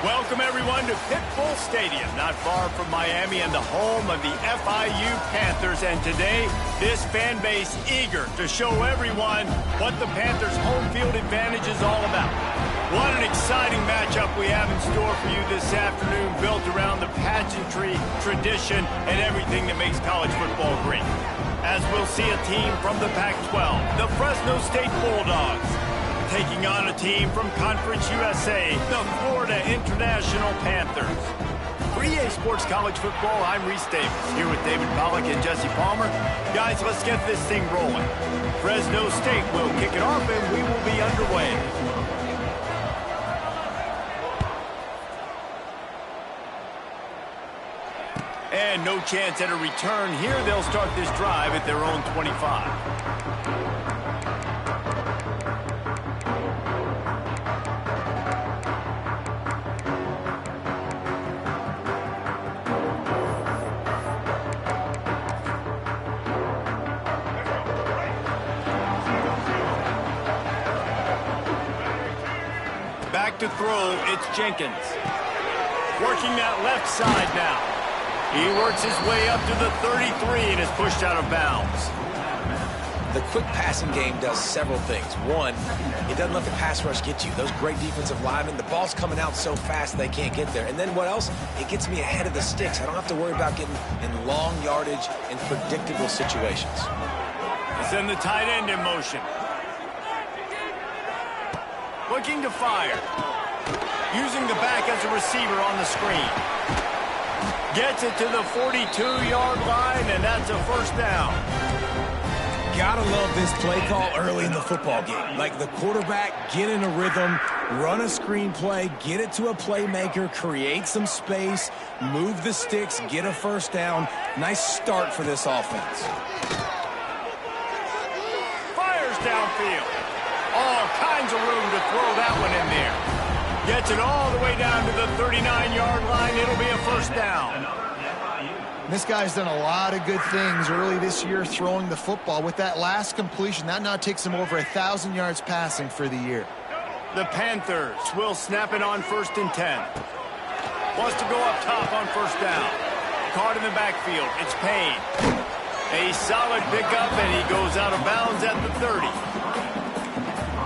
Welcome, everyone, to Pitbull Stadium, not far from Miami and the home of the FIU Panthers. And today, this fan base eager to show everyone what the Panthers' home field advantage is all about. What an exciting matchup we have in store for you this afternoon, built around the pageantry, tradition, and everything that makes college football great. As we'll see a team from the Pac-12, the Fresno State Bulldogs, taking on a team from Conference USA, the Florida International Panthers. For EA Sports College Football, I'm Reese Davis, here with David Pollack and Jesse Palmer. Guys, let's get this thing rolling. Fresno State will kick it off, and we will be underway. And no chance at a return here. They'll start this drive at their own 25. Back to throw, it's Jenkins. Working that left side now. He works his way up to the 33 and is pushed out of bounds. The quick passing game does several things. One, it doesn't let the pass rush get you. Those great defensive linemen, the ball's coming out so fast they can't get there. And then what else? It gets me ahead of the sticks. I don't have to worry about getting in long yardage and predictable situations. They send the tight end in motion. Looking to fire. Using the back as a receiver on the screen. Gets it to the 42-yard line, and that's a first down. Gotta love this play call early in the football game. Like the quarterback, get in a rhythm, run a screen play, get it to a playmaker, create some space, move the sticks, get a first down. Nice start for this offense. Fires downfield. All kinds of room to throw that one in there. Gets it all the way down to the 39-yard line. It'll be a first down. This guy's done a lot of good things early this year throwing the football. With that last completion, that now takes him over 1,000 yards passing for the year. The Panthers will snap it on 1st and 10. Wants to go up top on first down. Caught in the backfield. It's Payne. A solid pickup, and he goes out of bounds at the 30.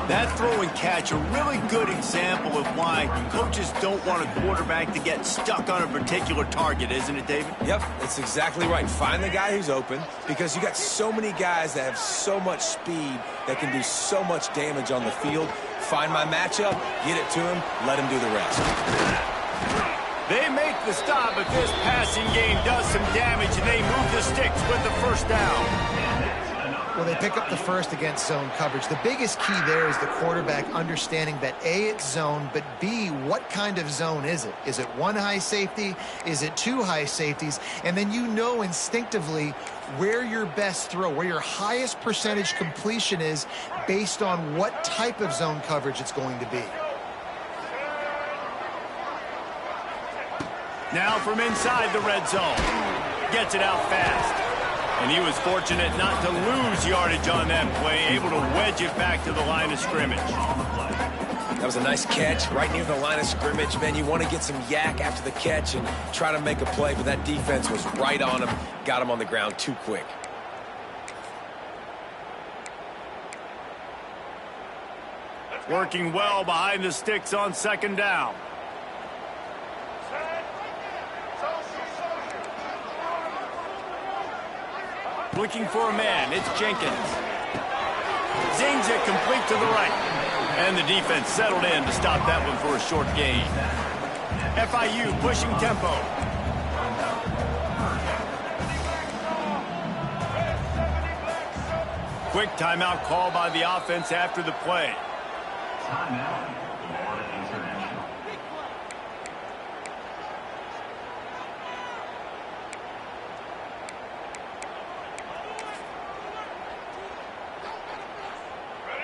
That throw and catch, a really good example of why coaches don't want a quarterback to get stuck on a particular target, isn't it, David? Yep, that's exactly right. Find the guy who's open, because you got so many guys that have so much speed that can do so much damage on the field. Find my matchup, get it to him, let him do the rest. They make the stop, but this passing game does some damage, and they move the sticks with the first down. Well, they pick up the first against zone coverage. The biggest key there is the quarterback understanding that A, it's zone, but B, what kind of zone is it? Is it one high safety? Is it two high safeties? And then you know instinctively where your best throw, where your highest percentage completion is based on what type of zone coverage it's going to be. Now from inside the red zone. Gets it out fast. And he was fortunate not to lose yardage on that play, able to wedge it back to the line of scrimmage. That was a nice catch right near the line of scrimmage. Man, you want to get some yak after the catch and try to make a play, but that defense was right on him, got him on the ground too quick. Working well behind the sticks on 2nd down. Looking for a man, it's Jenkins. Zings it complete to the right. And the defense settled in to stop that one for a short gain. FIU pushing tempo. Quick timeout call by the offense after the play. Timeout.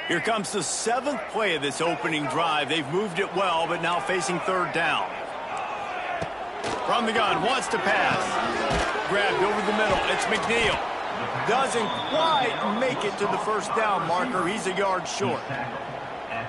Here comes the 7th play of this opening drive. They've moved it well, but now facing 3rd down. From the gun, wants to pass. Grabbed over the middle. It's McNeil. Doesn't quite make it to the first down marker. He's a yard short.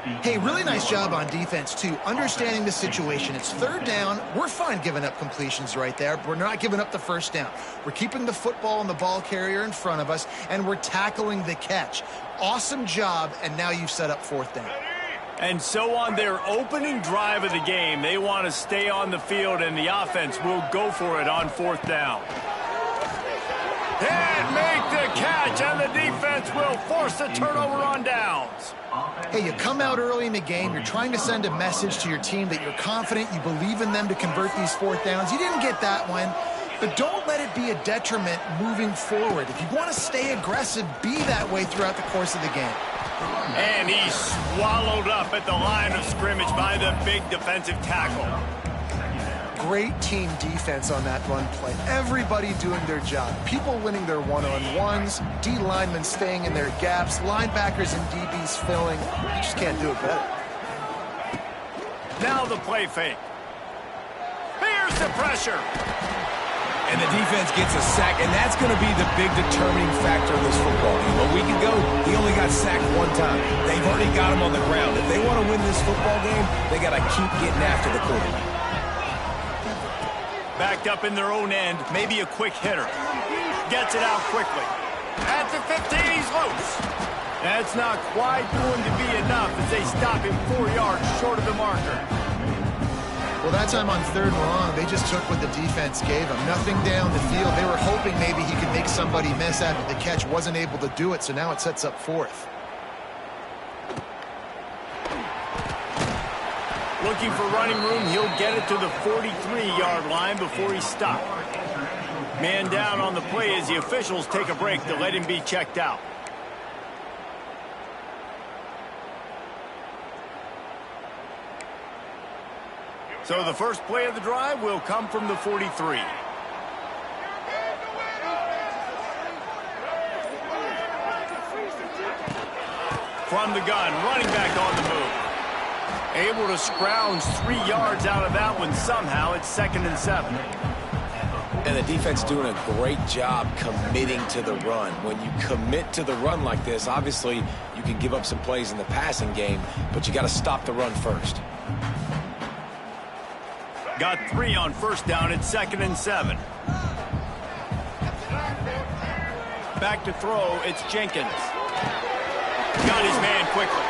Hey, really nice job on defense, too, understanding the situation. It's third down. We're fine giving up completions right there. We're not giving up the first down. We're keeping the football and the ball carrier in front of us, and we're tackling the catch. Awesome job, and now you've set up fourth down. And so on their opening drive of the game, they want to stay on the field, and the offense will go for it on fourth down. And make the catch, and the defense will force a turnover on downs. Hey, you come out early in the game, you're trying to send a message to your team that you're confident, you believe in them to convert these fourth downs. You didn't get that one, but don't let it be a detriment moving forward. If you want to stay aggressive, be that way throughout the course of the game. And he's swallowed up at the line of scrimmage by the big defensive tackle. Great team defense on that run play. Everybody doing their job. People winning their one-on-ones, D linemen staying in their gaps, linebackers and DBs filling. You just can't do it better. Now the play fake. Here's the pressure. And the defense gets a sack, and that's going to be the big determining factor of this football game. A week ago, he only got sacked one time. They've already got him on the ground. If they want to win this football game, they got to keep getting after the quarterback. Backed up in their own end, maybe a quick hitter. Gets it out quickly. At the 15, he's loose. That's not quite going to be enough as they stop him 4 yards short of the marker. Well, that time on third and long, they just took what the defense gave them. Nothing down the field. They were hoping maybe he could make somebody miss after the catch. Wasn't able to do it, so now it sets up fourth. Looking for running room, he'll get it to the 43-yard line before he's stopped. Man down on the play as the officials take a break to let him be checked out. So the first play of the drive will come from the 43. From the gun, running back on the move. Able to scrounge 3 yards out of that one somehow. It's 2nd and 7. And the defense doing a great job committing to the run. When you commit to the run like this, obviously you can give up some plays in the passing game, but you got to stop the run first. Got 3 on first down. It's 2nd and 7. Back to throw. It's Jenkins. Got his man quickly.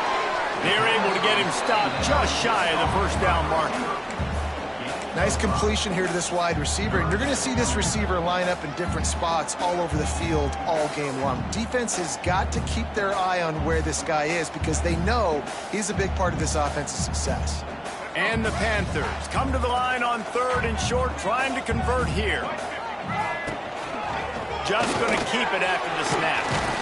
They're able to get him stopped just shy of the first down marker. Nice completion here to this wide receiver. And you're going to see this receiver line up in different spots all over the field all game long. Defense has got to keep their eye on where this guy is because they know he's a big part of this offense's success. And the Panthers come to the line on 3rd and short, trying to convert here. Just going to keep it after the snap.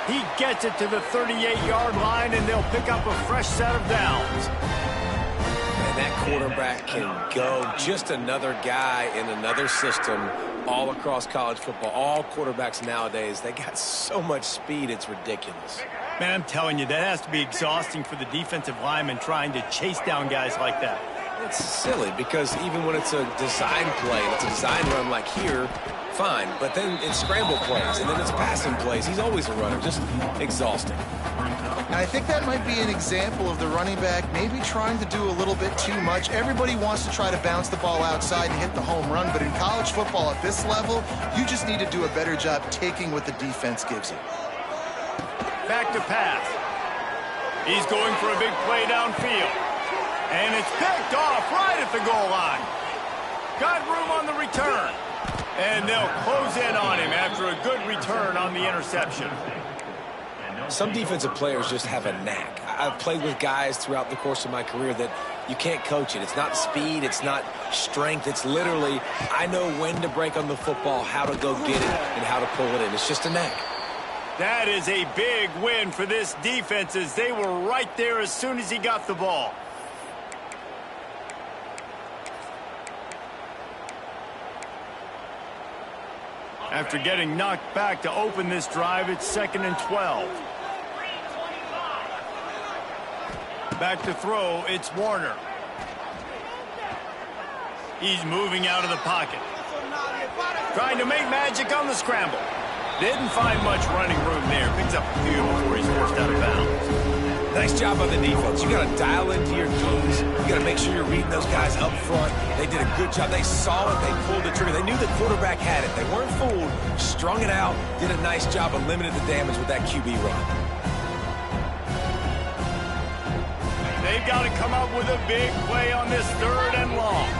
He gets it to the 38-yard line, and they'll pick up a fresh set of downs. And that quarterback can go. Just another guy in another system all across college football. All quarterbacks nowadays, they got so much speed, it's ridiculous. Man, I'm telling you, that has to be exhausting for the defensive lineman trying to chase down guys like that. It's silly because even when it's a design play, and it's a design run like here, fine. But then it's scramble plays, and then it's passing plays. He's always a runner, just exhausting. Now, I think that might be an example of the running back maybe trying to do a little bit too much. Everybody wants to try to bounce the ball outside and hit the home run, but in college football at this level, you just need to do a better job taking what the defense gives you. Back to pass. He's going for a big play downfield. And it's picked off right at the goal line. Got room on the return. And they'll close in on him after a good return on the interception. Some defensive players just have a knack. I've played with guys throughout the course of my career that you can't coach it. It's not speed, it's not strength. It's literally, I know when to break on the football, how to go get it, and how to pull it in. It's just a knack. That is a big win for this defense as they were right there as soon as he got the ball. After getting knocked back to open this drive, it's 2nd and 12. Back to throw, it's Warner. He's moving out of the pocket. Trying to make magic on the scramble. Didn't find much running room there. Picks up a few before he's forced out of bounds. Nice job on the defense. You got to dial into your keys. You got to make sure you're reading those guys up front. They did a good job. They saw it. They pulled the trigger. They knew the quarterback had it. They weren't fooled. Strung it out. Did a nice job of limiting the damage with that QB run. They've got to come up with a big play on this 3rd and long.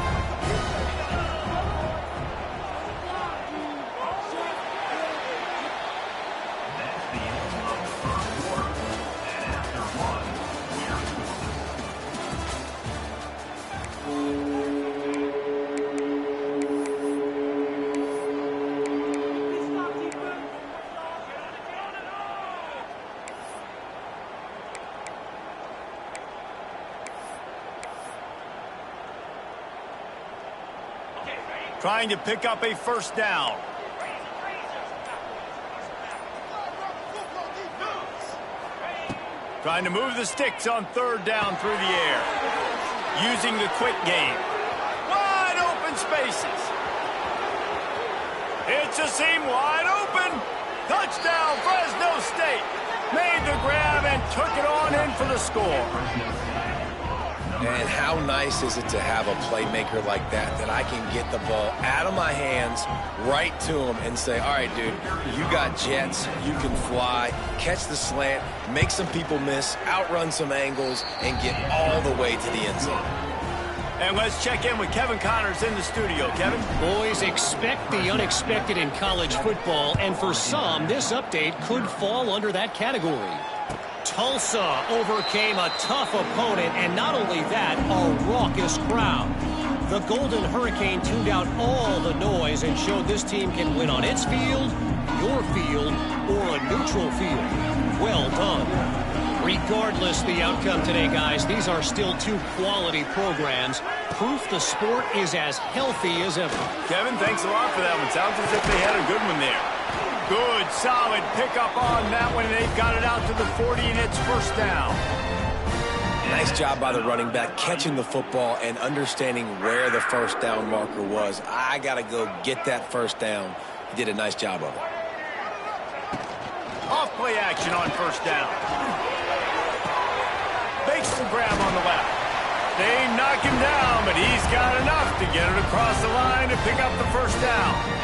Trying to pick up a 1st down. Trying to move the sticks on 3rd down through the air. Using the quick game. Wide open spaces. It's a seam wide open. Touchdown, Fresno State. Made the grab and took it on in for the score. And how nice is it to have a playmaker like that I can get the ball out of my hands, right to him, and say, all right, dude, you got jets, you can fly, catch the slant, make some people miss, outrun some angles, and get all the way to the end zone. And let's check in with Kevin Connors in the studio. Kevin? Boys, expect the unexpected in college football, and for some, this update could fall under that category. Tulsa overcame a tough opponent, and not only that, a raucous crowd. The Golden Hurricane tuned out all the noise and showed this team can win on its field, your field, or a neutral field. Well done. Regardless the outcome today, guys, these are still 2 quality programs. Proof the sport is as healthy as ever. Kevin, thanks a lot for that one. Sounds as if they had a good one there. Good, solid pickup on that one, and they've got it out to the 40, and it's 1st down. Nice job by the running back, catching the football and understanding where the 1st down marker was. I got to go get that 1st down. He did a nice job of it. Off play action on 1st down. Makes the grab on the left. They knock him down, but he's got enough to get it across the line to pick up the 1st down.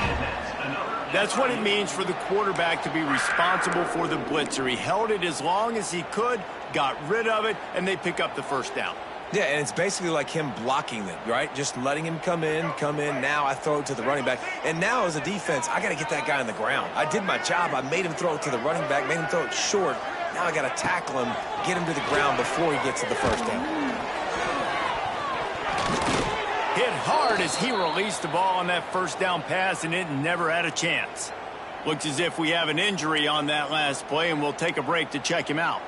That's what it means for the quarterback to be responsible for the blitzer. He held it as long as he could, got rid of it, and they pick up the 1st down. Yeah, and it's basically like him blocking it, right? Just letting him come in. Now I throw it to the running back. And now as a defense, I got to get that guy on the ground. I did my job. I made him throw it to the running back, made him throw it short. Now I got to tackle him, get him to the ground before he gets to the 1st down. Hit hard as he released the ball on that 1st down pass, and it never had a chance. Looks as if we have an injury on that last play, and we'll take a break to check him out.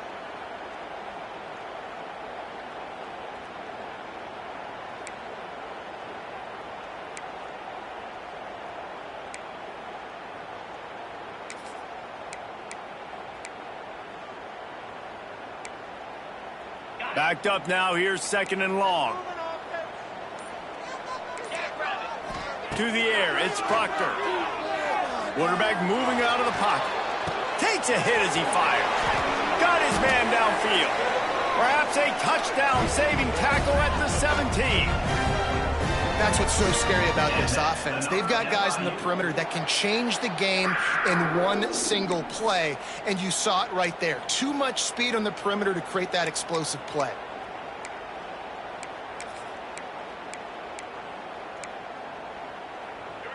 Backed up now. Here's 2nd and long. To the air, it's Proctor. Quarterback moving out of the pocket. Takes a hit as he fires. Got his man downfield. Perhaps a touchdown-saving tackle at the 17. That's what's so scary about this offense. They've got guys in the perimeter that can change the game in one single play, and you saw it right there. Too much speed on the perimeter to create that explosive play.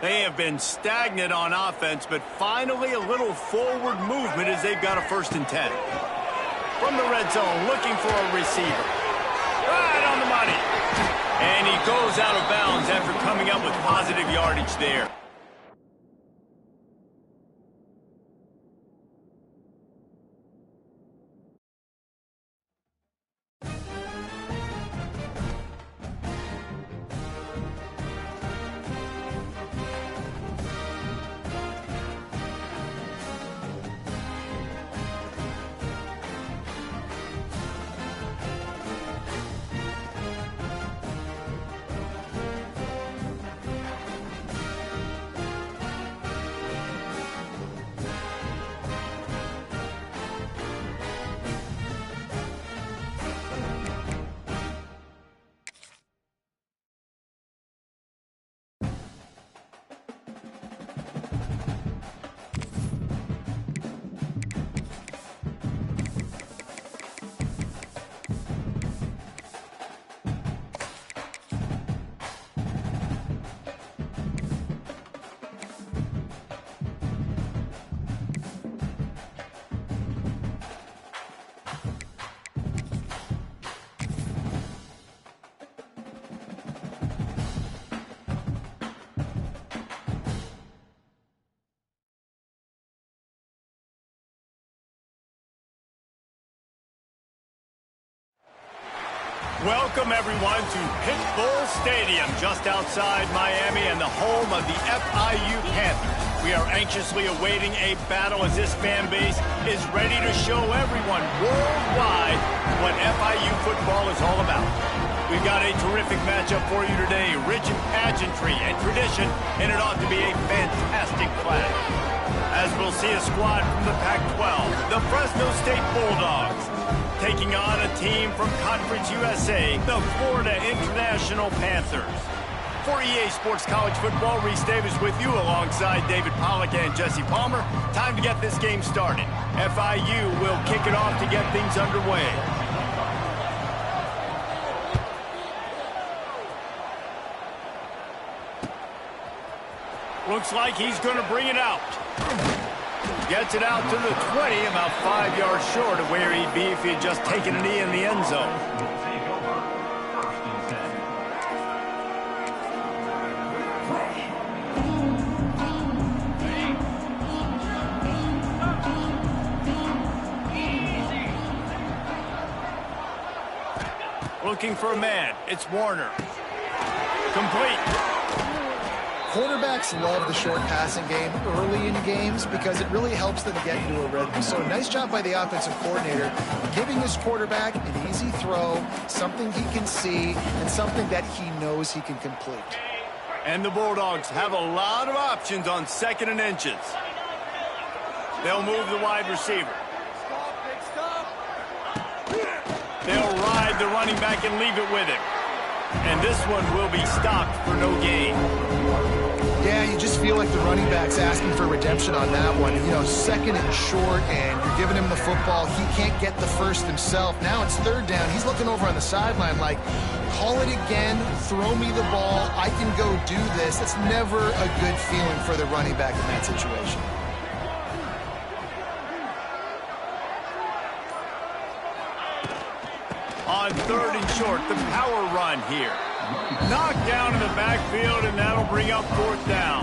They have been stagnant on offense, but finally a little forward movement as they've got a 1st and 10. From the red zone, looking for a receiver. Right on the money. And he goes out of bounds after coming up with positive yardage there. Welcome, everyone, to Pit Bull Stadium, just outside Miami and the home of the FIU Panthers. We are anxiously awaiting a battle as this fan base is ready to show everyone worldwide what FIU football is all about. We've got a terrific matchup for you today, rich in pageantry and tradition, and it ought to be a fantastic clash. As we'll see a squad from the Pac-12, the Fresno State Bulldogs, taking on a team from Conference USA, the Florida International Panthers. For EA Sports College Football, Reese Davis with you alongside David Pollack and Jesse Palmer. Time to get this game started. FIU will kick it off to get things underway. Looks like he's going to bring it out. Gets it out to the 20, about 5 yards short of where he'd be if he had just taken a knee in the end zone. Looking for a man. It's Warner. Complete. Quarterbacks love the short passing game early in games because it really helps them get into a rhythm. So nice job by the offensive coordinator giving his quarterback an easy throw, something he can see, and something that he knows he can complete. And the Bulldogs have a lot of options on 2nd and inches. They'll move the wide receiver. They'll ride the running back and leave it with him. And this one will be stopped for no gain. Yeah, you just feel like the running back's asking for redemption on that one. You know, 2nd and short, and you're giving him the football. He can't get the first himself. Now it's 3rd down. He's looking over on the sideline like, call it again, throw me the ball, I can go do this. It's never a good feeling for the running back in that situation. On 3rd and short, the power run here. Knocked down in the backfield, and that'll bring up 4th down.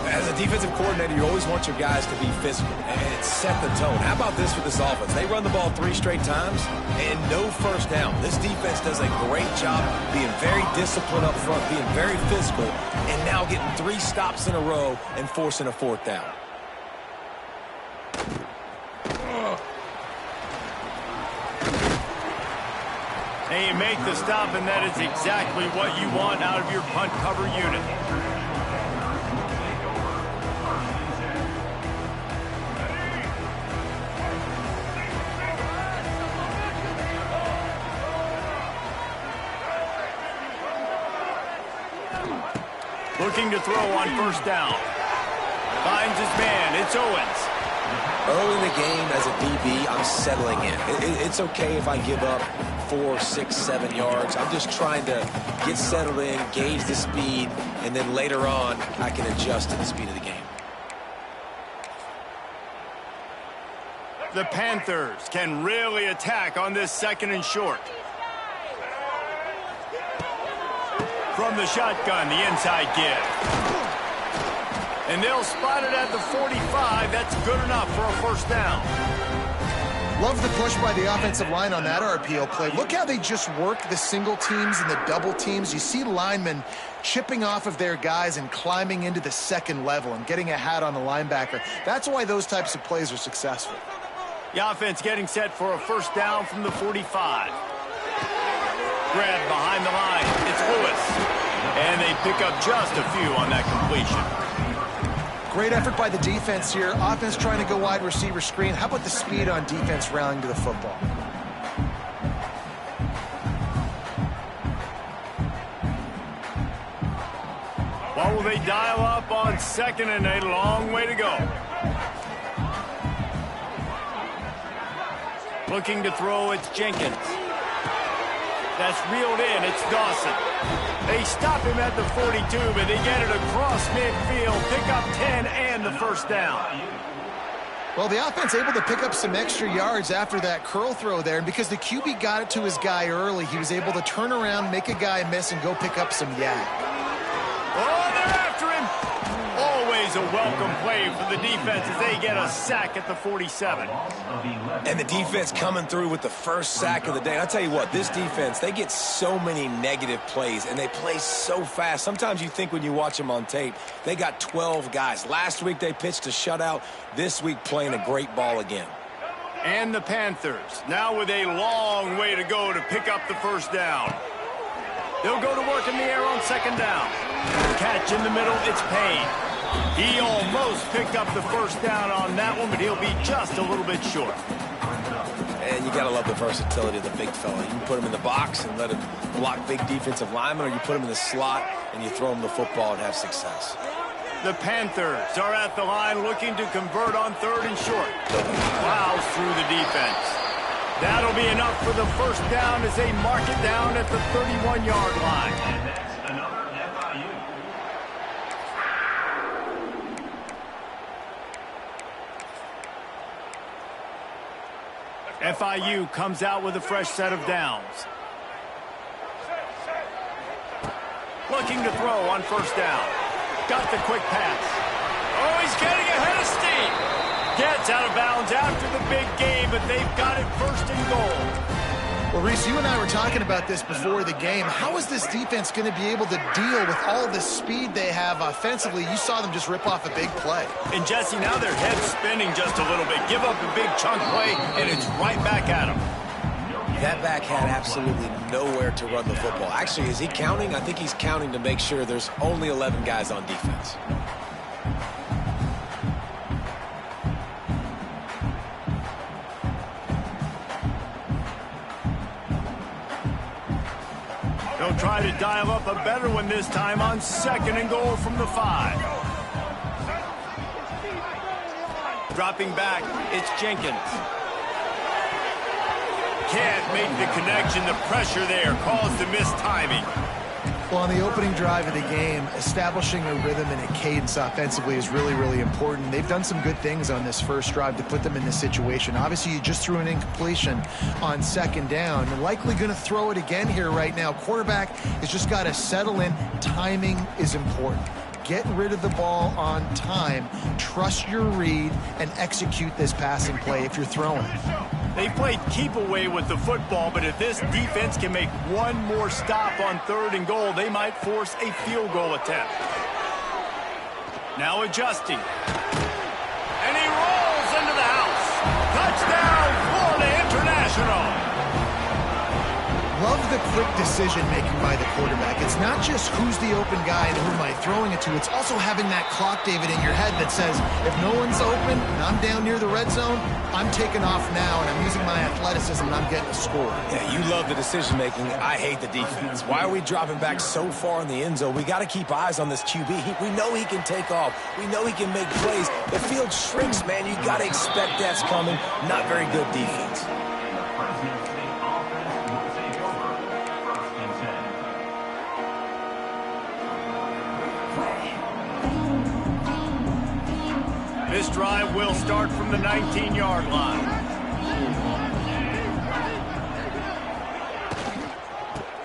As a defensive coordinator, you always want your guys to be physical and set the tone. How about this for this offense? They run the ball 3 straight times and no first down. This defense does a great job being very disciplined up front, being very physical, and now getting 3 stops in a row and forcing a 4th down. And you make the stop, and that is exactly what you want out of your punt cover unit. Looking to throw on 1st down. Finds his man. It's Owens. Early in the game as a DB, I'm settling in. It's okay if I give up 4, 6, 7 yards. I'm just trying to get settled in, gauge the speed, and then later on, I can adjust to the speed of the game. The Panthers can really attack on this 2nd and short. From the shotgun, the inside give. And they'll spot it at the 45. That's good enough for a 1st down. Love the push by the offensive line on that RPO play. Look how they just work the single teams and the double teams. You see linemen chipping off of their guys and climbing into the 2nd level and getting a hat on the linebacker. That's why those types of plays are successful. The offense getting set for a 1st down from the 45. Grab behind the line. It's Lewis. And they pick up just a few on that completion. Great effort by the defense here. Offense trying to go wide receiver screen. How about the speed on defense rallying to the football? What will they dial up on 2nd and a long way to go? Looking to throw, it's Jenkins. That's reeled in, it's Dawson. They stop him at the 42, but they get it across midfield, pick up 10 and the 1st down. Well, the offense able to pick up some extra yards after that curl throw there, and because the QB got it to his guy early, he was able to turn around, make a guy miss, and go pick up some yak. Oh, they're after him. Always always a welcome play for the defense as they get a sack at the 47. And the defense coming through with the first sack of the day. I'll tell you what, this defense, they get so many negative plays, and they play so fast. Sometimes you think when you watch them on tape, they got 12 guys. Last week they pitched a shutout. This week playing a great ball again. And the Panthers, now with a long way to go to pick up the first down. They'll go to work in the air on second down. Catch in the middle, it's Payne. He almost picked up the first down on that one, but he'll be just a little bit short. And you got to love the versatility of the big fella. You can put him in the box and let him block big defensive linemen, or you put him in the slot and you throw him the football and have success. The Panthers are at the line looking to convert on third and short. Plows through the defense. That'll be enough for the first down as they mark it down at the 31-yard line. And that's another FIU. FIU comes out with a fresh set of downs. Looking to throw on first down. Got the quick pass. Oh, he's getting ahead of steam. Gets out of bounds after the big game, but they've got it first and goal. Well, Reese, you and I were talking about this before the game. How is this defense going to be able to deal with all the speed they have offensively? You saw them just rip off a big play. And, Jesse, now their head's spinning just a little bit. Give up a big chunk play, and it's right back at them. That back had absolutely nowhere to run the football. Actually, is he counting? I think he's counting to make sure there's only 11 guys on defense. They'll try to dial up a better one this time on second and goal from the 5. Dropping back, it's Jenkins. Can't make the connection. The pressure there caused the missed timing. Well, on the opening drive of the game, establishing a rhythm and a cadence offensively is really, really important. They've done some good things on this first drive to put them in this situation. Obviously, you just threw an incompletion on second down. You're likely going to throw it again here right now. Quarterback has just got to settle in. Timing is important. Get rid of the ball on time. Trust your read and execute this passing play if you're throwing it. They played keep away with the football, but if this defense can make one more stop on third and goal, they might force a field goal attempt. Now adjusting. And he rolls into the house. Touchdown, Florida International. Love the quick decision-making by the quarterback. It's not just who's the open guy and who am I throwing it to. It's also having that clock, David, in your head that says, if no one's open and I'm down near the red zone, I'm taking off now and I'm using my athleticism and I'm getting a score. Yeah, you love the decision-making. I hate the defense. Why are we dropping back so far in the end zone? We got to keep eyes on this QB. We know he can take off. We know he can make plays. The field shrinks, man. You got to expect that's coming. Not very good defense. This drive will start from the 19-yard line.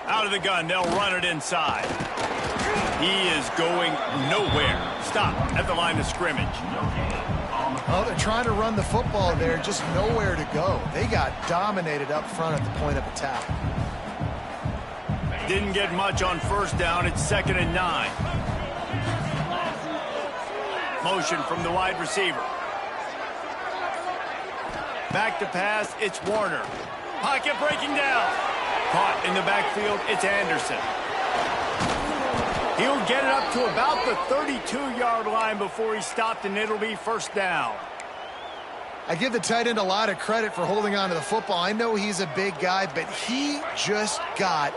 Out of the gun, they'll run it inside. He is going nowhere. Stop at the line of scrimmage. Oh, they're trying to run the football there, just nowhere to go. They got dominated up front at the point of attack. Didn't get much on first down. It's 2nd and 9. Motion from the wide receiver. Back to pass, it's Warner. Pocket breaking down. Caught in the backfield, it's Anderson. He'll get it up to about the 32-yard line before he stopped, and it'll be first down. I give the tight end a lot of credit for holding on to the football. I know he's a big guy, but he just got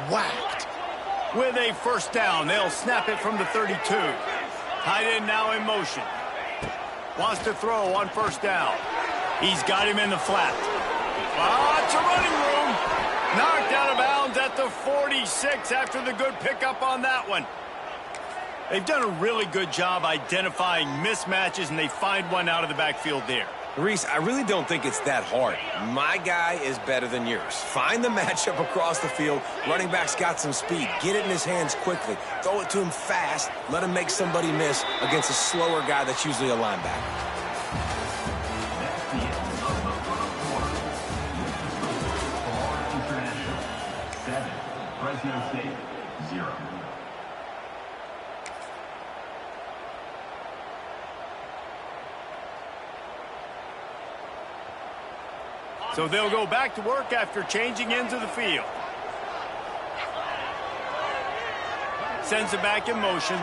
whacked. With a first down, they'll snap it from the 32. Tight end now in motion. Wants to throw on first down. He's got him in the flat. It's a running room. Knocked out of bounds at the 46 after the good pickup on that one. They've done a really good job identifying mismatches, and they find one out of the backfield there. Reese, I really don't think it's that hard. My guy is better than yours. Find the matchup across the field. Running back's got some speed. Get it in his hands quickly. Throw it to him fast. Let him make somebody miss against a slower guy that's usually a linebacker. Fresno State, 0. So they'll go back to work after changing into the field. Sends it back in motion.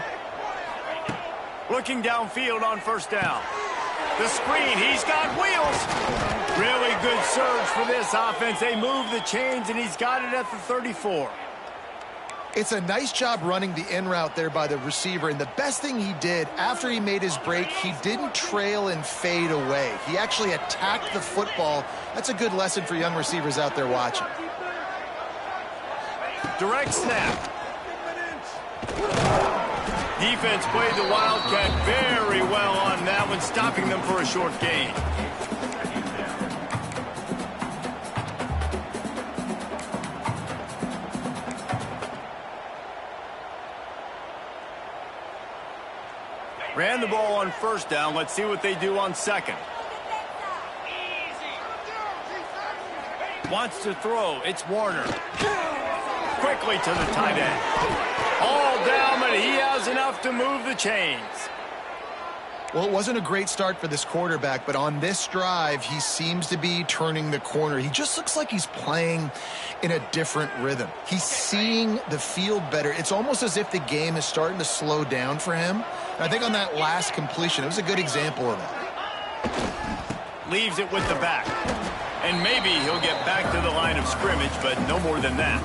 Looking downfield on first down. The screen, he's got wheels. Really good surge for this offense. They move the chains, and he's got it at the 34. It's a nice job running the in route there by the receiver, and the best thing he did after he made his break, he didn't trail and fade away. He actually attacked the football. That's a good lesson for young receivers out there watching. Direct snap. Defense played the Wildcat very well on that one, stopping them for a short gain. Ran the ball on first down. Let's see what they do on second. Wants to throw. It's Warner. Quickly to the tight end. All down, but he has enough to move the chains. Well, it wasn't a great start for this quarterback, but on this drive, he seems to be turning the corner. He just looks like he's playing in a different rhythm. He's seeing the field better. It's almost as if the game is starting to slow down for him. And I think on that last completion, it was a good example of that. Leaves it with the back. And maybe he'll get back to the line of scrimmage, but no more than that.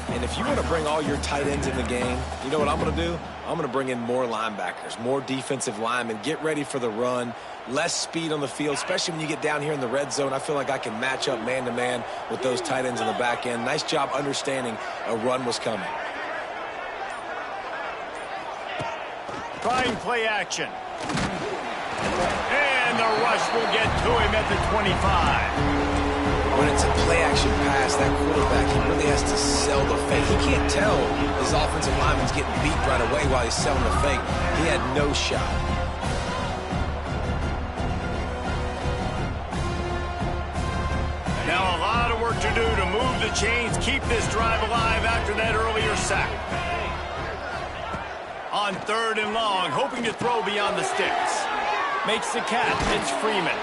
And if you want to bring all your tight ends in the game, you know what I'm going to do? I'm going to bring in more linebackers, more defensive linemen, get ready for the run, less speed on the field, especially when you get down here in the red zone. I feel like I can match up man-to-man with those tight ends in the back end. Nice job understanding a run was coming. Trying play action. And the rush will get to him at the 25. When it's a play-action pass, that quarterback, he really has to sell the fake. He can't tell his offensive lineman's getting beat right away while he's selling the fake. He had no shot. Now a lot of work to do to move the chains, keep this drive alive after that earlier sack. On third and long, hoping to throw beyond the sticks. Makes the catch. It's Freeman.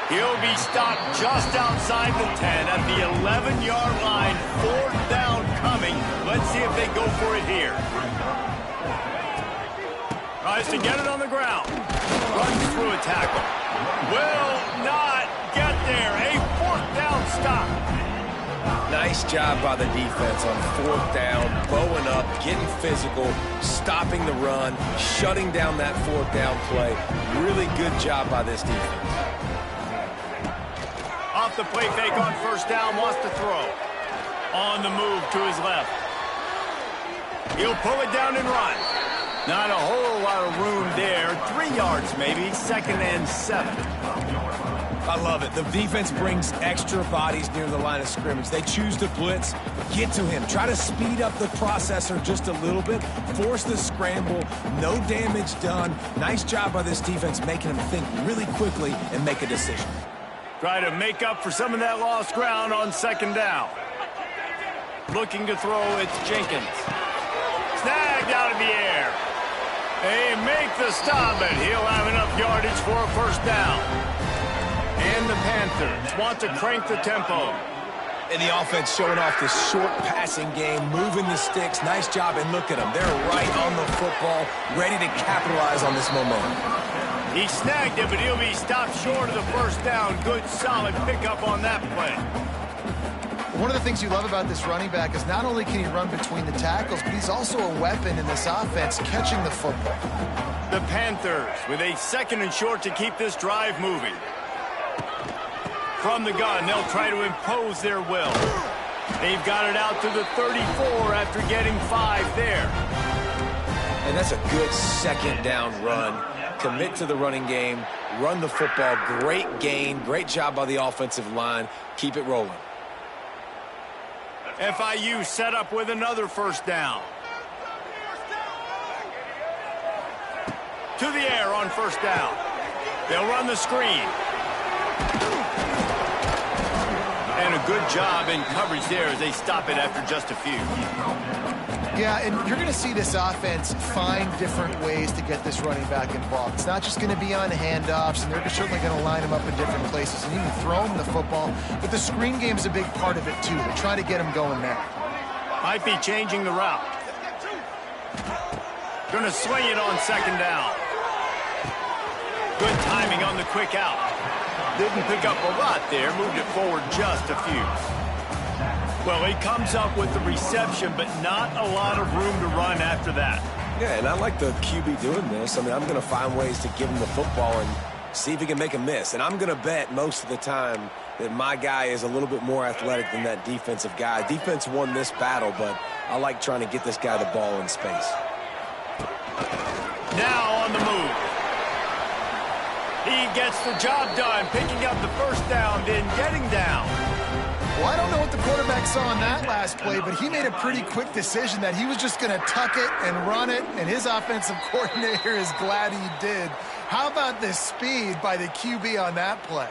He'll be stopped just outside the 10 at the 11-yard line. Fourth down coming. Let's see if they go for it here. Tries to get it on the ground. Runs through a tackle. Will not get there. A fourth down stop. Nice job by the defense on fourth down, bowing up, getting physical, stopping the run, shutting down that fourth down play. Really good job by this defense. Off the play fake on first down, wants to throw. On the move to his left. He'll pull it down and run. Not a whole lot of room there. 3 yards maybe, 2nd and 7. I love it. The defense brings extra bodies near the line of scrimmage. They choose to blitz, get to him, try to speed up the processor just a little bit, force the scramble, no damage done. Nice job by this defense making him think really quickly and make a decision. Try to make up for some of that lost ground on 2nd down. Looking to throw, it's Jenkins. Snagged out of the air. They make the stop, but he'll have enough yardage for a first down. And the Panthers want to crank the tempo. And the offense showing off this short passing game, moving the sticks. Nice job, and look at them. They're right on the football, ready to capitalize on this momentum. He snagged it, but he'll be stopped short of the first down. Good, solid pickup on that play. One of the things you love about this running back is not only can he run between the tackles, but he's also a weapon in this offense, catching the football. The Panthers with a 2nd and short to keep this drive moving. From the gun, they'll try to impose their will. They've got it out to the 34 after getting 5 there. And that's a good 2nd down run. Commit to the running game. run the football. Great gain. Great job by the offensive line. Keep it rolling. FIU set up with another first down. To the air on first down. They'll run the screen. And a good job in coverage there as they stop it after just a few. Yeah, and you're going to see this offense find different ways to get this running back involved. It's not just going to be on handoffs, and they're certainly going to line him up in different places and even throw him the football. But the screen game is a big part of it, too. They're trying to get him going there. Might be changing the route. Going to swing it on second down. Good timing on the quick out. Didn't pick up a lot there. Moved it forward just a few. Well, he comes up with the reception, but not a lot of room to run after that. Yeah, and I like the QB doing this. I mean, I'm going to find ways to give him the football and see if he can make a miss. And I'm going to bet most of the time that my guy is a little bit more athletic than that defensive guy. Defense won this battle, but I like trying to get this guy the ball in space. Now on the move. He gets the job done, picking up the first down, then getting down. Well, I don't know what the quarterback saw in that last play, but he made a pretty quick decision that he was just going to tuck it and run it, and his offensive coordinator is glad he did. How about the speed by the QB on that play?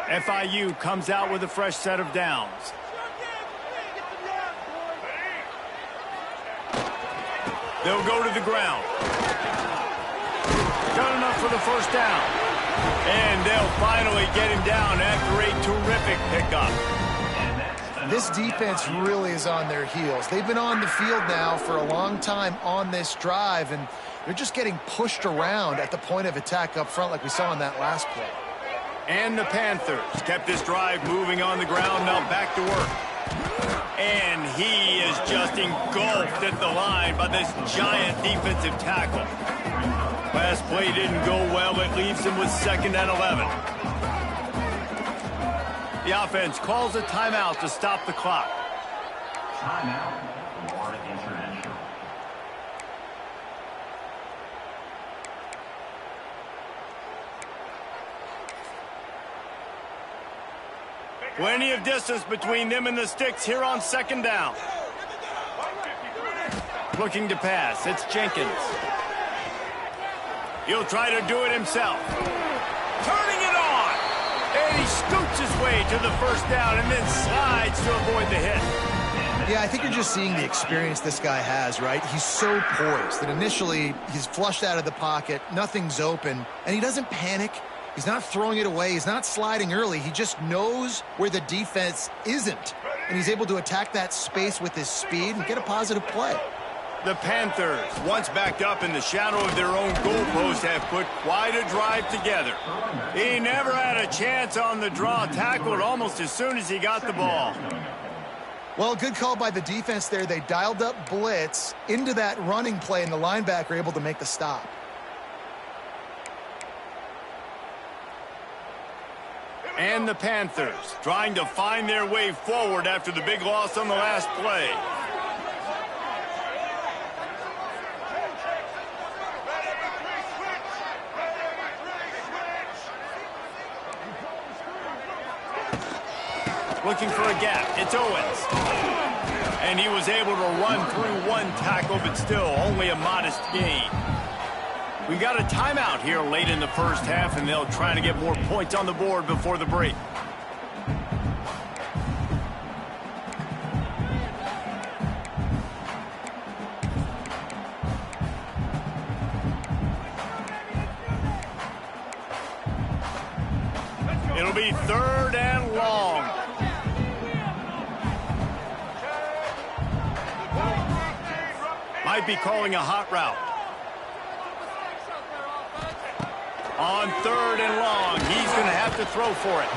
FIU comes out with a fresh set of downs. They'll go to the ground. Done enough for the first down. And they'll finally get him down after a terrific pickup. This defense really is on their heels. They've been on the field now for a long time on this drive, and they're just getting pushed around at the point of attack up front like we saw in that last play. And the Panthers kept this drive moving on the ground. Now back to work. And he is just engulfed at the line by this giant defensive tackle. Last play didn't go well. It leaves him with 2nd and 11. The offense calls a timeout to stop the clock. Timeout or intervention. Plenty of distance between them and the sticks here on 2nd down. Looking to pass. It's Jenkins. He'll try to do it himself. Turning it on. And he scoots his way to the first down and then slides to avoid the hit. Yeah, I think you're just seeing the experience this guy has, right? He's so poised that initially he's flushed out of the pocket, nothing's open, and he doesn't panic. He's not throwing it away. He's not sliding early. He just knows where the defense isn't, and he's able to attack that space with his speed and get a positive play. The Panthers, once backed up in the shadow of their own goalpost, have put quite a drive together. He never had a chance on the draw, tackled almost as soon as he got the ball. Well, good call by the defense there. They dialed up blitz into that running play, and the linebacker able to make the stop. And the Panthers trying to find their way forward after the big loss on the last play. Looking for a gap. It's Owens. And he was able to run through one tackle, but still only a modest gain. We got a timeout here late in the first half, and they'll try to get more points on the board before the break. It'll be 3rd and long. Might be calling a hot route. On 3rd and long, he's going to have to throw for it.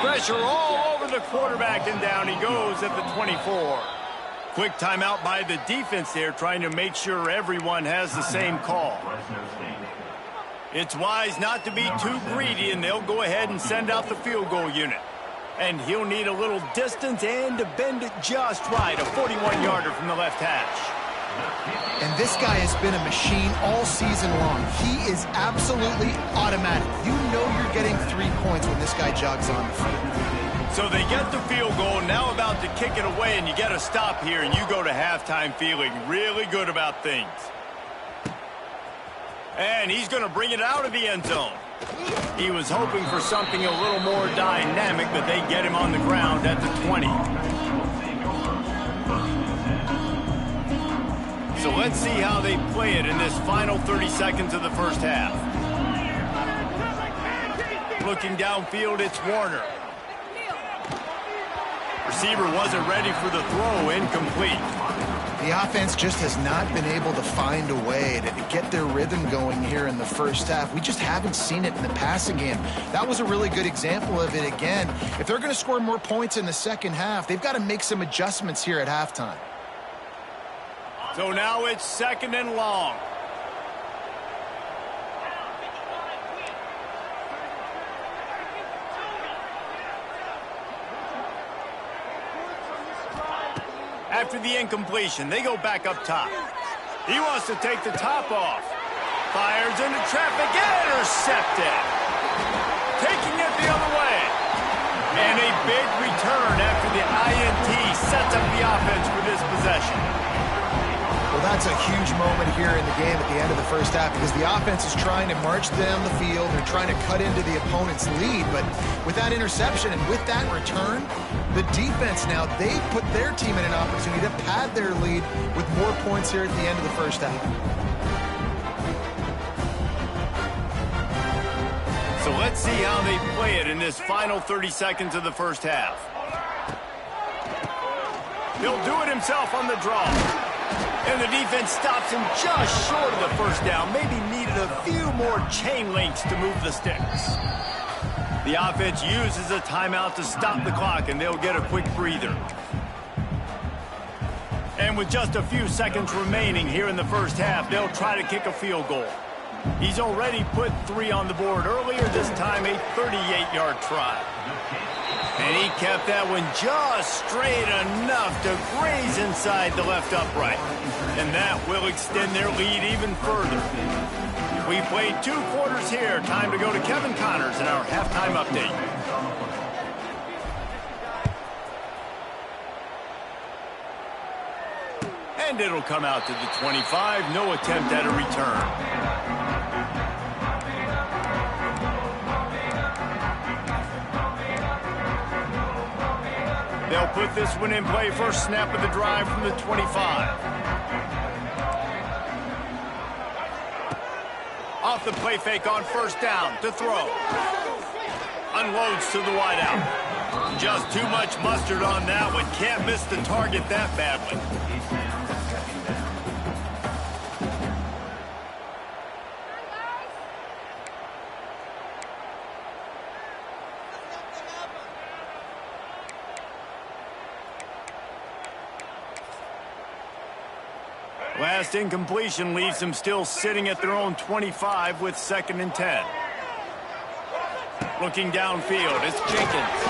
Pressure all over the quarterback, and down he goes at the 24. Quick timeout by the defense there, trying to make sure everyone has the same call. It's wise not to be too greedy, and they'll go ahead and send out the field goal unit. And he'll need a little distance and to bend it just right, a 41-yarder from the left hash. And this guy has been a machine all season long. He is absolutely automatic. You know you're getting 3 points when this guy jogs on the field. So they get the field goal, now about to kick it away, and you get a stop here, and you go to halftime feeling really good about things. And he's going to bring it out of the end zone. He was hoping for something a little more dynamic, but they get him on the ground at the 20. So let's see how they play it in this final 30 seconds of the first half. Looking downfield, it's Warner. Receiver wasn't ready for the throw, incomplete. The offense just has not been able to find a way to get their rhythm going here in the first half. We just haven't seen it in the passing game. That was a really good example of it again. If they're going to score more points in the second half, they've got to make some adjustments here at halftime. So now it's 2nd and long. After the incompletion, they go back up top. He wants to take the top off. Fires into traffic, intercepted. Taking it the other way. And a big return after the INT sets up the offense for this possession. Well, that's a huge moment here in the game at the end of the first half because the offense is trying to march down the field. They're trying to cut into the opponent's lead. But with that interception and with that return, the defense now, they put their team in an opportunity to pad their lead with more points here at the end of the first half. So let's see how they play it in this final 30 seconds of the first half. He'll do it himself on the draw. And the defense stops him just short of the first down. Maybe needed a few more chain links to move the sticks. The offense uses a timeout to stop the clock, and they'll get a quick breather. And with just a few seconds remaining here in the first half, they'll try to kick a field goal. He's already put 3 on the board earlier, this time a 38-yard try. And he kept that one just straight enough to graze inside the left upright. And that will extend their lead even further. We played 2 quarters here. Time to go to Kevin Connors in our halftime update. And it'll come out to the 25. No attempt at a return. They'll put this one in play. First snap of the drive from the 25. Off the play fake on first down to throw. Unloads to the wideout. Just too much mustard on that one. Can't miss the target that badly. Last incompletion leaves them still sitting at their own 25 with 2nd and 10. Looking downfield, it's Jenkins.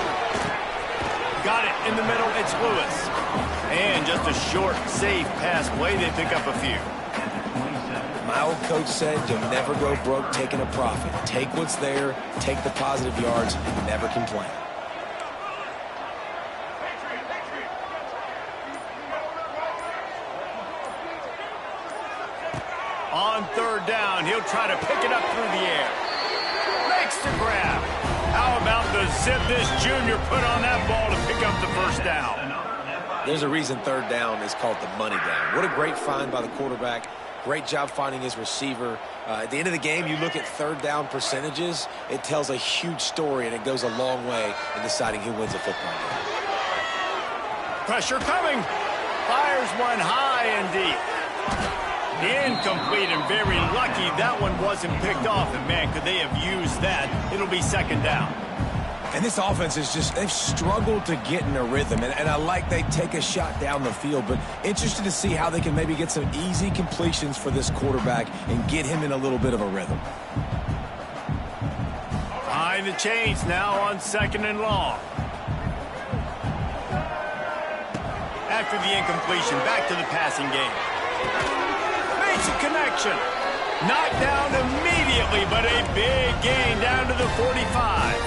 Got it in the middle, it's Lewis. And just a short, safe pass play, they pick up a few. My old coach said you'll never go broke taking a profit. Take what's there, take the positive yards, and never complain. On 3rd down, he'll try to pick it up through the air. Makes the grab. How about the zip this junior put on that ball to pick up the first down? There's a reason 3rd down is called the money down. What a great find by the quarterback. Great job finding his receiver. At the end of the game, you look at 3rd down percentages. It tells a huge story, and it goes a long way in deciding who wins a football game. Pressure coming. Fires one high and deep. Incomplete, and very lucky that one wasn't picked off. And, man, could they have used that? It'll be 2nd down. And this offense is just, they've struggled to get in a rhythm. And I like they take a shot down the field, but interested to see how they can maybe get some easy completions for this quarterback and get him in a little bit of a rhythm. Behind the chains now on 2nd and long. After the incompletion, back to the passing game. Makes a connection. Knocked down immediately, but a big gain down to the 45.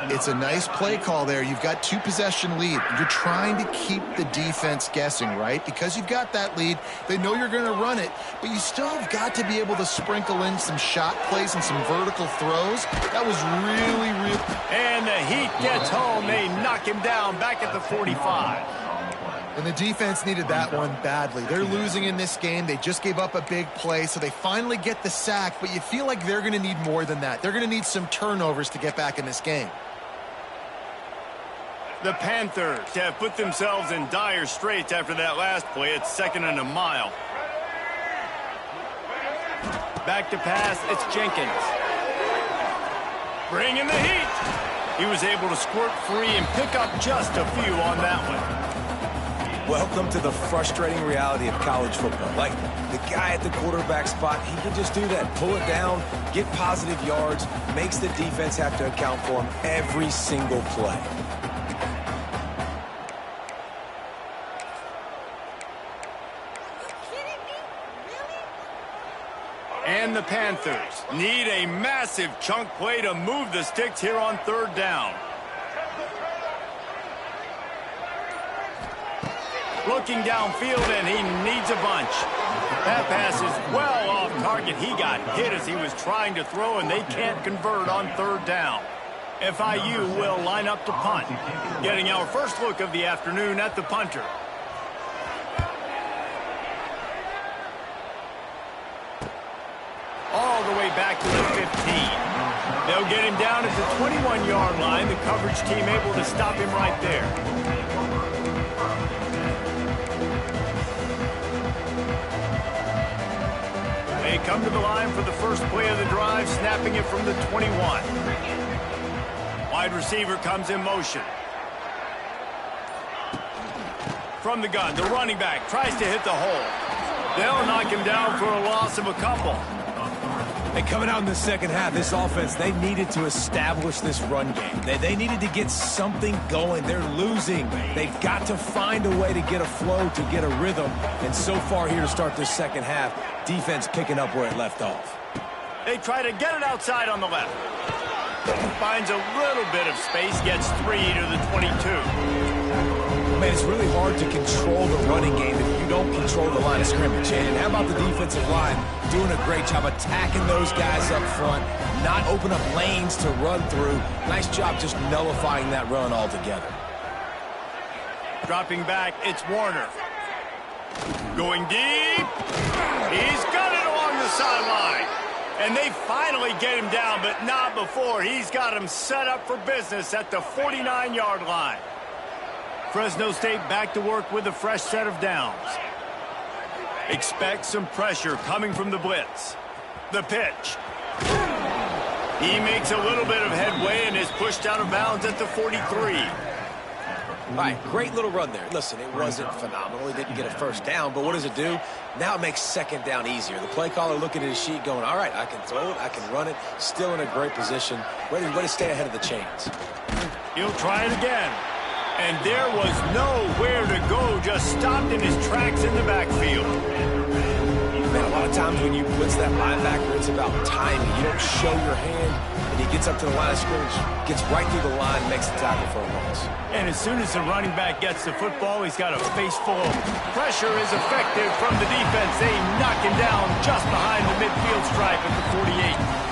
It's a nice play call there. You've got 2-possession lead. You're trying to keep the defense guessing, right? Because you've got that lead, they know you're going to run it, but you still have got to be able to sprinkle in some shot plays and some vertical throws. That was really, really... And the Heat gets home. They knock him down back at the 45. And the defense needed that one badly. They're losing in this game. They just gave up a big play, so they finally get the sack, but you feel like they're going to need more than that. They're going to need some turnovers to get back in this game. The Panthers have put themselves in dire straits after that last play. It's 2nd and a mile. Back to pass, it's Jenkins. Bringing the heat. He was able to squirt free and pick up just a few on that one. Welcome to the frustrating reality of college football. Like, the guy at the quarterback spot, he can just do that. Pull it down, get positive yards, makes the defense have to account for him every single play. And the Panthers need a massive chunk play to move the sticks here on 3rd down. Looking downfield, and he needs a bunch. That pass is well off target. He got hit as he was trying to throw, and they can't convert on 3rd down. FIU will line up to punt. Getting our first look of the afternoon at the punter. All the way back to the 15. They'll get him down at the 21-yard line. The coverage team able to stop him right there. They come to the line for the first play of the drive, snapping it from the 21. Wide receiver comes in motion. From the gun, the running back tries to hit the hole. They'll knock him down for a loss of a couple. And coming out in the second half, this offense, they needed to establish this run game. They needed to get something going. They're losing. They've got to find a way to get a flow, to get a rhythm. And so far here to start this second half, defense picking up where it left off. They try to get it outside on the left. Finds a little bit of space, gets 3 to the 22. Man, it's really hard to control the running game if you don't control the line of scrimmage. And how about the defensive line doing a great job attacking those guys up front, not open up lanes to run through. Nice job just nullifying that run altogether. Dropping back, it's Warner. Going deep. He's got it along the sideline. And they finally get him down, but not before. He's got him set up for business at the 49-yard line. Fresno State back to work with a fresh set of downs. Expect some pressure coming from the blitz. The pitch. He makes a little bit of headway and is pushed out of bounds at the 43. All right, great little run there. Listen, it wasn't phenomenal. He didn't get a first down, but what does it do? Now it makes second down easier. The play caller looking at his sheet going, all right, I can throw it, I can run it, still in a great position, ready to stay ahead of the chains. He'll try it again. And there was nowhere to go, just stopped in his tracks in the backfield. Man, a lot of times when you blitz that linebacker, it's about timing. You don't show your hand, and he gets up to the line of scrimmage, gets right through the line, makes the tackle for a loss. And as soon as the running back gets the football, he's got a face full of pressure is effective from the defense. They knock him down just behind the midfield stripe at the 48.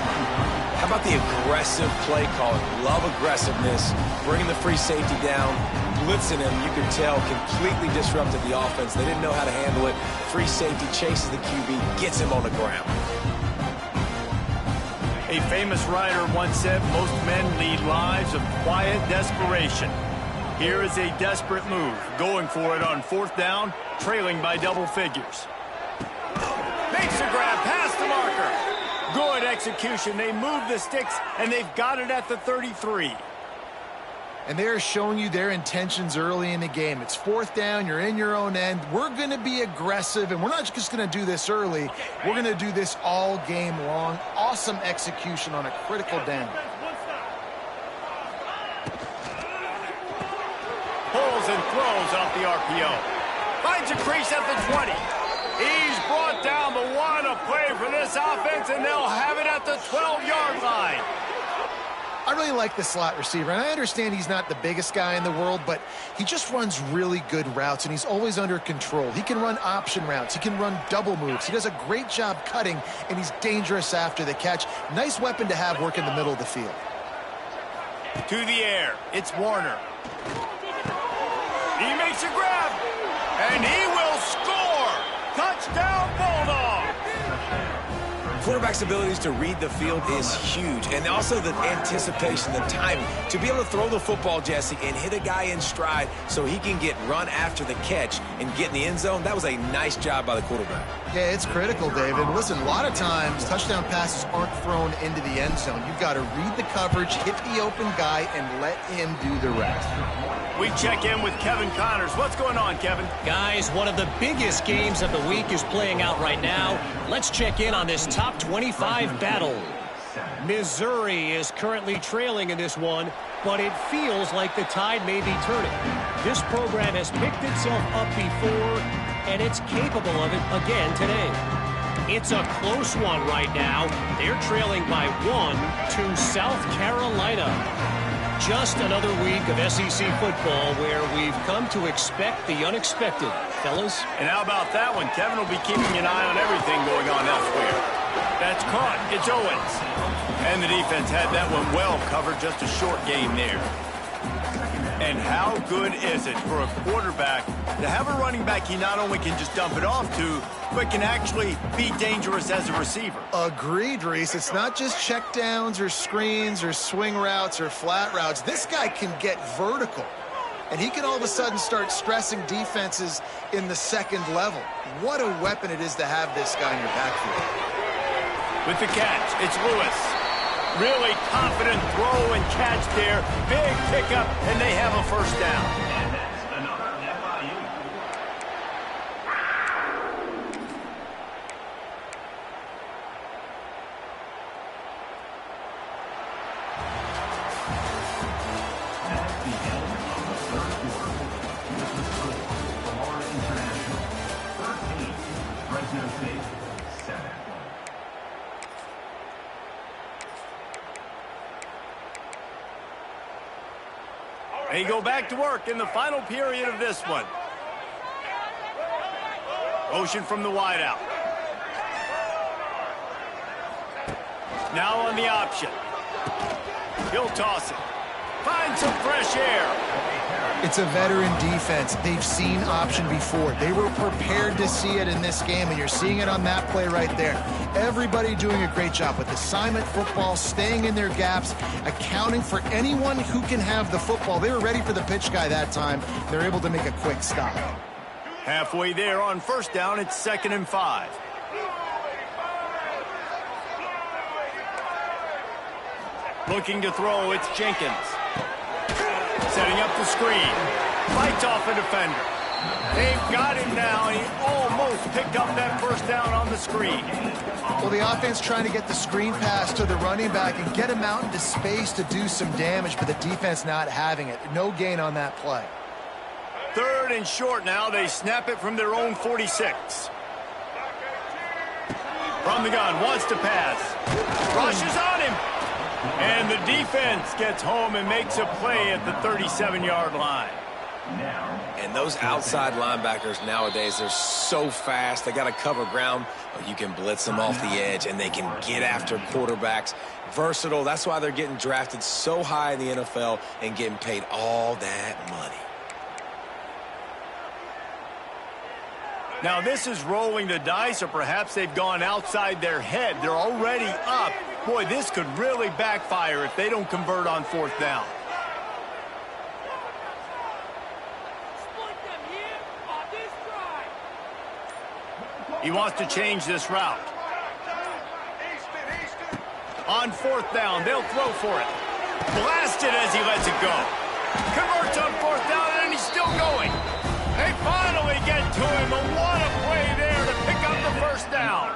How about the aggressive play calling? Love aggressiveness, bringing the free safety down, blitzing him. You could tell completely disrupted the offense. They didn't know how to handle it. Free safety chases the QB, gets him on the ground. A famous writer once said, most men lead lives of quiet desperation. Here is a desperate move, going for it on 4th down, trailing by double figures. Makes the grab past the marker. Good execution. They move the sticks, and they've got it at the 33. And they're showing you their intentions early in the game. It's 4th down. You're in your own end. We're going to be aggressive, and we're not just going to do this early. We're going to do this all game long. Awesome execution on a critical down. Pulls and throws off the RPO. Finds a crease at the 20. play for this offense, and they'll have it at the 12-yard line. I really like the slot receiver, and I understand he's not the biggest guy in the world, but he just runs really good routes, and he's always under control. He can run option routes. He can run double moves. He does a great job cutting, and he's dangerous after the catch. Nice weapon to have work in the middle of the field. To the air, it's Warner. He makes a grab, and he will score! Touchdown, Bulldogs! Quarterback's abilities to read the field is huge, and also the anticipation, the timing. To be able to throw the football, Jesse, and hit a guy in stride so he can get run after the catch and get in the end zone, that was a nice job by the quarterback. Yeah, it's critical, David. Listen, a lot of times touchdown passes aren't thrown into the end zone. You've got to read the coverage, hit the open guy, and let him do the rest. We check in with Kevin Connors. What's going on, Kevin? Guys, one of the biggest games of the week is playing out right now. Let's check in on this top 25 battle. Missouri is currently trailing in this one, but it feels like the tide may be turning. This program has picked itself up before, and it's capable of it again today. It's a close one right now. They're trailing by 1 to South Carolina. Just another week of SEC football where we've come to expect the unexpected, fellas. And how about that one? Kevin will be keeping an eye on everything going on elsewhere. That's caught. It's Owens. And the defense had that one well covered. Just a short gain there. And how good is it for a quarterback to have a running back he not only can just dump it off to, but can actually be dangerous as a receiver? Agreed, Reese. It's not just check downs or screens or swing routes or flat routes. This guy can get vertical, and he can all of a sudden start stressing defenses in the second level. What a weapon it is to have this guy in your backfield. With the catch, it's Lewis. Really confident throw and catch there. Big pickup, and they have a first down. And that's another FIU. That's the end of the third quarter. This is Florida International 13, Fresno State 7. They go back to work in the final period of this one. Motion from the wideout. Now on the option. He'll toss it. Find some fresh air. It's a veteran defense. They've seen option before. They were prepared to see it in this game, and you're seeing it on that play right there. Everybody doing a great job with assignment football, staying in their gaps, accounting for anyone who can have the football. They were ready for the pitch guy that time. They're able to make a quick stop. Halfway there on first down, it's 2nd and 5. Looking to throw, it's Jenkins. Setting up the screen. Fights off a defender. They've got him now, and he almost picked up that first down on the screen. Well, the offense trying to get the screen pass to the running back and get him out into space to do some damage, but the defense not having it. No gain on that play. 3rd and short now. They snap it from their own 46. From the gun, wants to pass. Rushes on him. And the defense gets home and makes a play at the 37-yard line. And those outside linebackers nowadays, they're so fast. They got to cover ground. You can blitz them off the edge, and they can get after quarterbacks. Versatile. That's why they're getting drafted so high in the NFL and getting paid all that money. Now, this is rolling the dice, or perhaps they've gone outside their head. They're already up. Boy, this could really backfire if they don't convert on 4th down. He wants to change this route. On 4th down, they'll throw for it. Blasted as he lets it go. Converts on 4th down, and he's still going. They finally get to him, and what a play there to pick up the first down.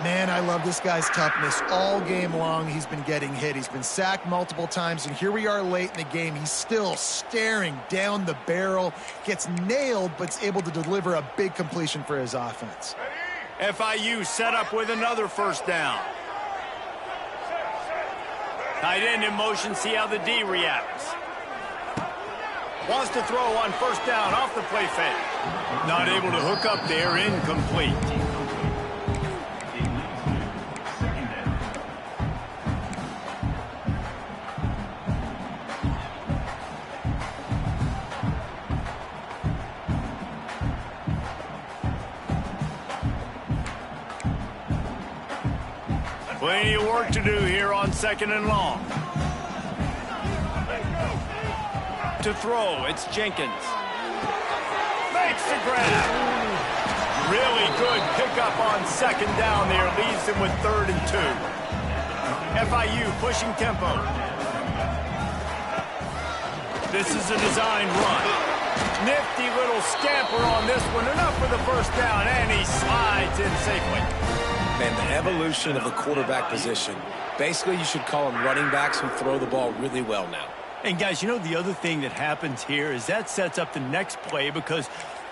Man, I love this guy's toughness. All game long, he's been getting hit. He's been sacked multiple times, and here we are late in the game. He's still staring down the barrel, gets nailed, but is able to deliver a big completion for his offense. FIU set up with another first down. Tight end in motion, see how the D reacts. Wants to throw on first down off the play fake. Not able to hook up there, incomplete. Plenty of work to do here on 2nd and long. To throw, it's Jenkins. Makes the grab. Really good pickup on 2nd down there. Leaves them with 3rd and 2. FIU pushing tempo. This is a design run. Nifty little scamper on this one. Enough for the first down, and he slides in safely. Man, the evolution of the quarterback position. Basically, you should call them running backs who throw the ball really well now. And guys, you know the other thing that happens here is that sets up the next play because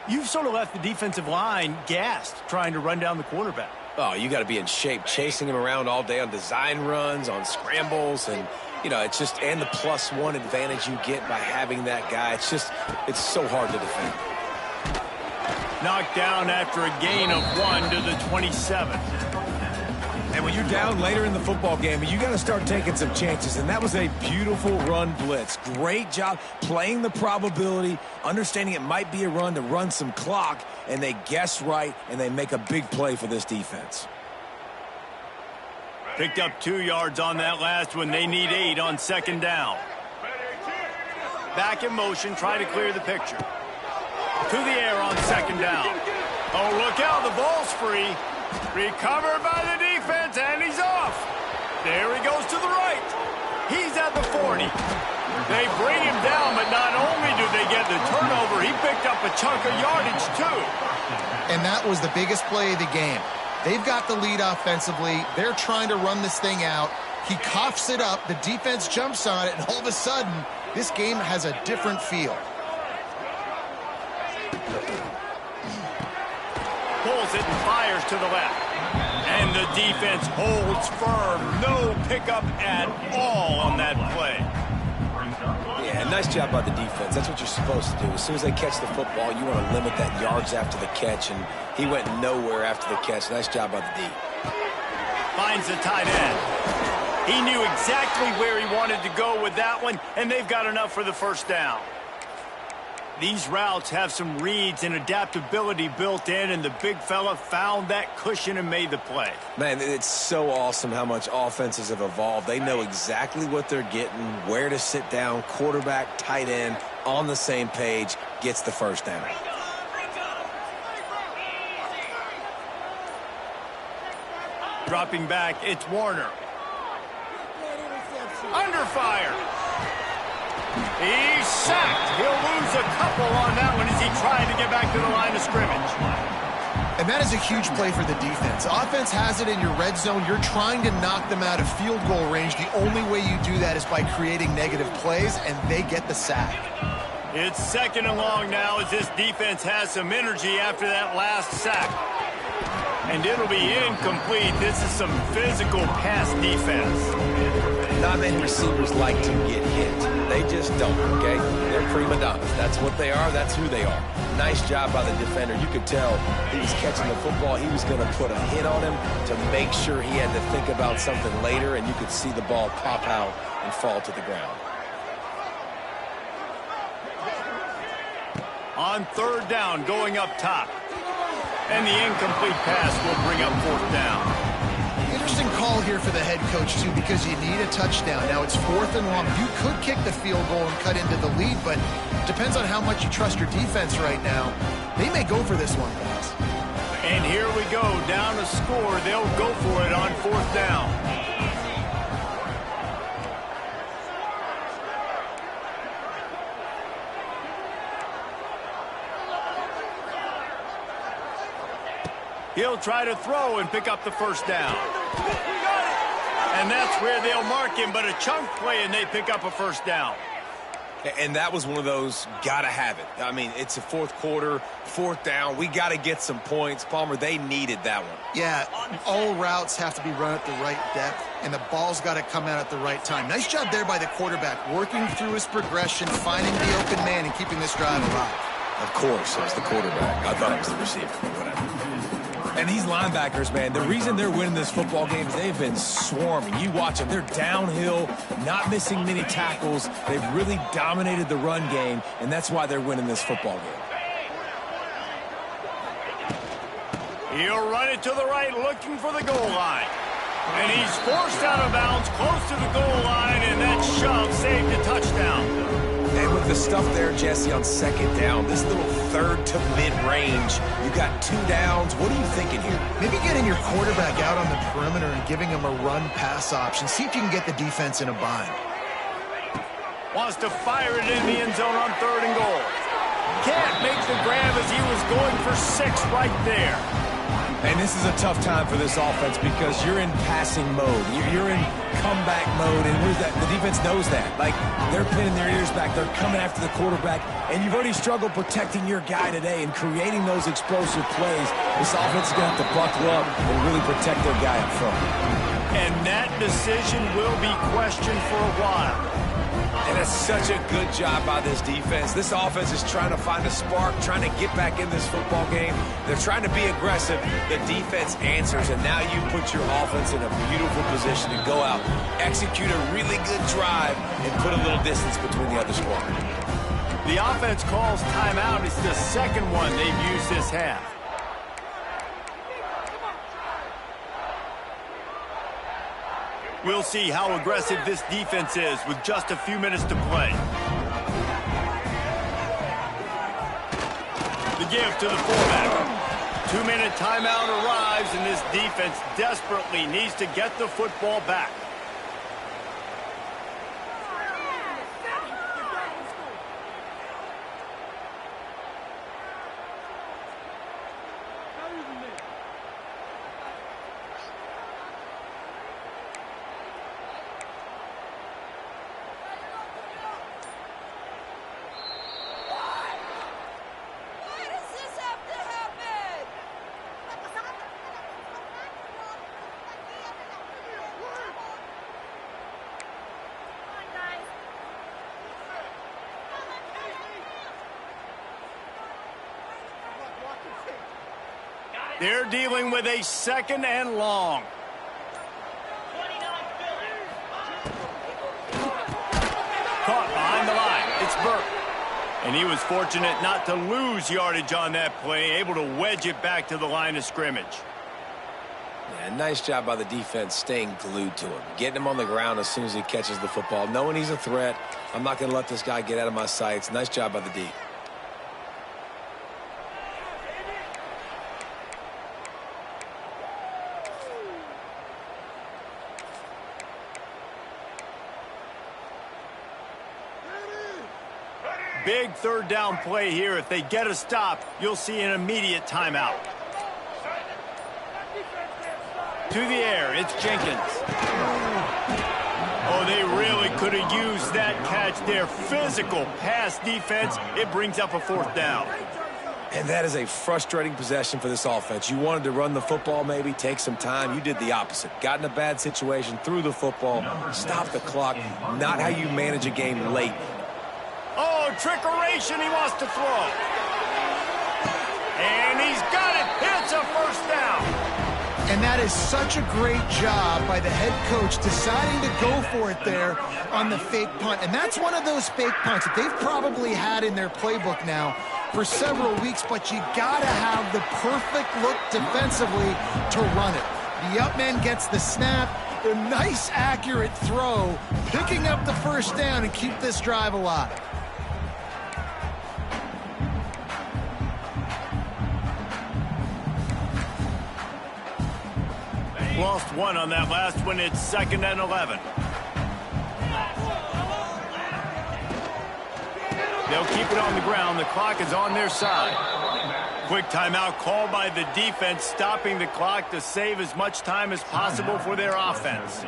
you've sort of left the defensive line gassed trying to run down the quarterback. Oh, you got to be in shape, chasing him around all day on design runs, on scrambles, and, you know, it's just, and the +1 advantage you get by having that guy. It's just, it's so hard to defend. Knocked down after a gain of 1 to the 27. And when you're down later in the football game, you got to start taking some chances. And that was a beautiful run blitz. Great job playing the probability, understanding it might be a run to run some clock, and they guess right, and they make a big play for this defense. Picked up 2 yards on that last one. They need 8 on 2nd down. Back in motion, try to clear the picture. To the air on 2nd down. Oh, look out, the ball's free. Recovered by the defense, and he's off. There he goes to the right. He's at the 40. They bring him down, but not only do they get the turnover, he picked up a chunk of yardage, too. And that was the biggest play of the game. They've got the lead offensively. They're trying to run this thing out. He coughs it up. The defense jumps on it, and all of a sudden, this game has a different feel. Pulls it and fires to the left. And the defense holds firm. No pickup at all on that play. Yeah, nice job by the defense. That's what you're supposed to do. As soon as they catch the football, you want to limit that yards after the catch, and he went nowhere after the catch. Nice job by the D. Finds the tight end. He knew exactly where he wanted to go with that one, and they've got enough for the first down. These routes have some reads and adaptability built in, and the big fella found that cushion and made the play. Man, it's so awesome how much offenses have evolved. They know exactly what they're getting, where to sit down, quarterback, tight end, on the same page, gets the first down. Dropping back, it's Warner. Under fire. He's sacked. He'll lose a couple on that one as he tried to get back to the line of scrimmage. And that is a huge play for the defense. Offense has it in your red zone. You're trying to knock them out of field goal range. The only way you do that is by creating negative plays, and they get the sack. It's 2nd and long now as this defense has some energy after that last sack. And it'll be incomplete. This is some physical pass defense. Not many receivers like to get hit. They just don't, okay? They're prima donnas. That's what they are. That's who they are. Nice job by the defender. You could tell he was catching the football. He was going to put a hit on him to make sure he had to think about something later, and you could see the ball pop out and fall to the ground. On 3rd down, going up top. And the incomplete pass will bring up 4th down. Interesting call here for the head coach, too, because you need a touchdown. Now it's 4th and long. You could kick the field goal and cut into the lead, but it depends on how much you trust your defense right now. They may go for this one, guys. And here we go, down a score. They'll go for it on 4th down. He'll try to throw and pick up the first down. And that's where they'll mark him, but a chunk play and they pick up a first down. And that was one of those gotta have it. I mean, it's a fourth quarter, fourth down. We got to get some points. Palmer, they needed that one. Yeah, all routes have to be run at the right depth, and the ball's got to come out at the right time. Nice job there by the quarterback, working through his progression, finding the open man, and keeping this drive alive. Of course, it was the quarterback. I thought it was the receiver, but whatever. And these linebackers, man, the reason they're winning this football game is they've been swarming. You watch them. They're downhill, not missing many tackles. They've really dominated the run game, and that's why they're winning this football game. He'll run it to the right, looking for the goal line. And he's forced out of bounds, close to the goal line, and that shove saved a touchdown. And with the stuff there, Jesse, on second down, this little third to mid-range, you got 2 downs. What are you thinking here? Maybe getting your quarterback out on the perimeter and giving him a run-pass option. See if you can get the defense in a bind. Wants to fire it in the end zone on 3rd and goal. Can't make the grab as he was going for 6 right there. And this is a tough time for this offense because you're in passing mode. You're in comeback mode, and the defense knows that. Like, they're pinning their ears back. They're coming after the quarterback, and you've already struggled protecting your guy today and creating those explosive plays. This offense is going to have to buckle up and really protect their guy up front. And that decision will be questioned for a while. And it's such a good job by this defense. This offense is trying to find a spark, trying to get back in this football game. They're trying to be aggressive. The defense answers, and now you put your offense in a beautiful position to go out, execute a really good drive, and put a little distance between the other squad. The offense calls timeout. It's the second one they've used this half. We'll see how aggressive this defense is with just a few minutes to play. The give to the fullback. 2-minute timeout arrives, and this defense desperately needs to get the football back. They're dealing with a 2nd and long. Caught behind the line. It's Burke. And he was fortunate not to lose yardage on that play, able to wedge it back to the line of scrimmage. Yeah, nice job by the defense staying glued to him, getting him on the ground as soon as he catches the football, knowing he's a threat. I'm not going to let this guy get out of my sights. Nice job by the D. Big 3rd down play here. If they get a stop, you'll see an immediate timeout. To the air, it's Jenkins. Oh, they really could have used that catch there. Physical pass defense. It brings up a 4th down. And that is a frustrating possession for this offense. You wanted to run the football, maybe take some time. You did the opposite. Got in a bad situation, threw the football, stopped the clock. Not how you manage a game late. Oh, trickeration, he wants to throw. And he's got it. It's a 1st down. And that is such a great job by the head coach deciding to go for it there on the fake punt. And that's one of those fake punts that they've probably had in their playbook now for several weeks, but you gotta have the perfect look defensively to run it. The up man gets the snap, a nice accurate throw, picking up the 1st down and keep this drive alive. Lost 1 on that last one. It's 2nd and 11. They'll keep it on the ground. The clock is on their side. Quick timeout called by the defense, stopping the clock to save as much time as possible for their offense.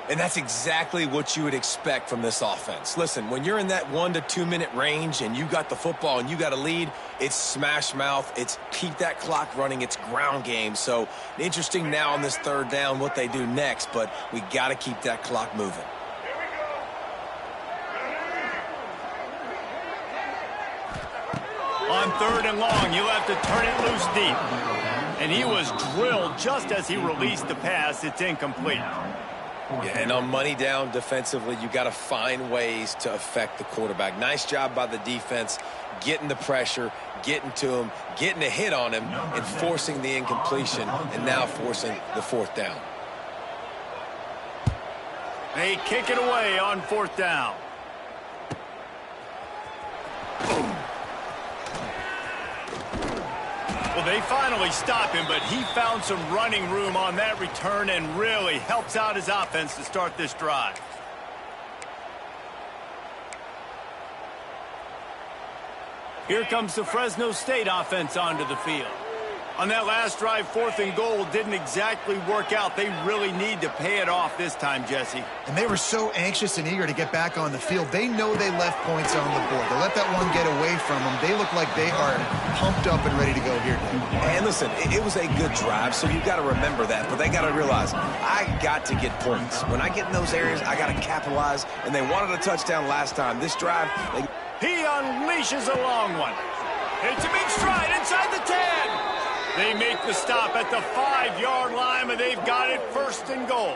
And that's exactly what you would expect from this offense. Listen, when you're in that 1 to 2 minute range and you got the football and you got a lead, it's smash mouth, it's keep that clock running, it's ground game. So interesting now on this third down what they do next, but we got to keep that clock moving. On 3rd and long, you'll have to turn it loose deep. And he was drilled just as he released the pass. It's incomplete. Yeah, and on money down defensively, you got to find ways to affect the quarterback. Nice job by the defense, getting the pressure, getting to him, getting a hit on him, and forcing the incompletion, and now forcing the 4th down. They kick it away on 4th down. Well, they finally stop him, but he found some running room on that return and really helps out his offense to start this drive. Here comes the Fresno State offense onto the field. On that last drive, 4th and goal didn't exactly work out. They really need to pay it off this time, Jesse. And they were so anxious and eager to get back on the field. They know they left points on the board. They let that one get away from them. They look like they are pumped up and ready to go here, Dave. And listen, it was a good drive, so you've got to remember that. But they got to realize, I got to get points. When I get in those areas, I got to capitalize. And they wanted a touchdown last time. This drive, he unleashes a long one. It's a big stride inside the 10. They make the stop at the 5-yard line, and they've got it 1st and goal.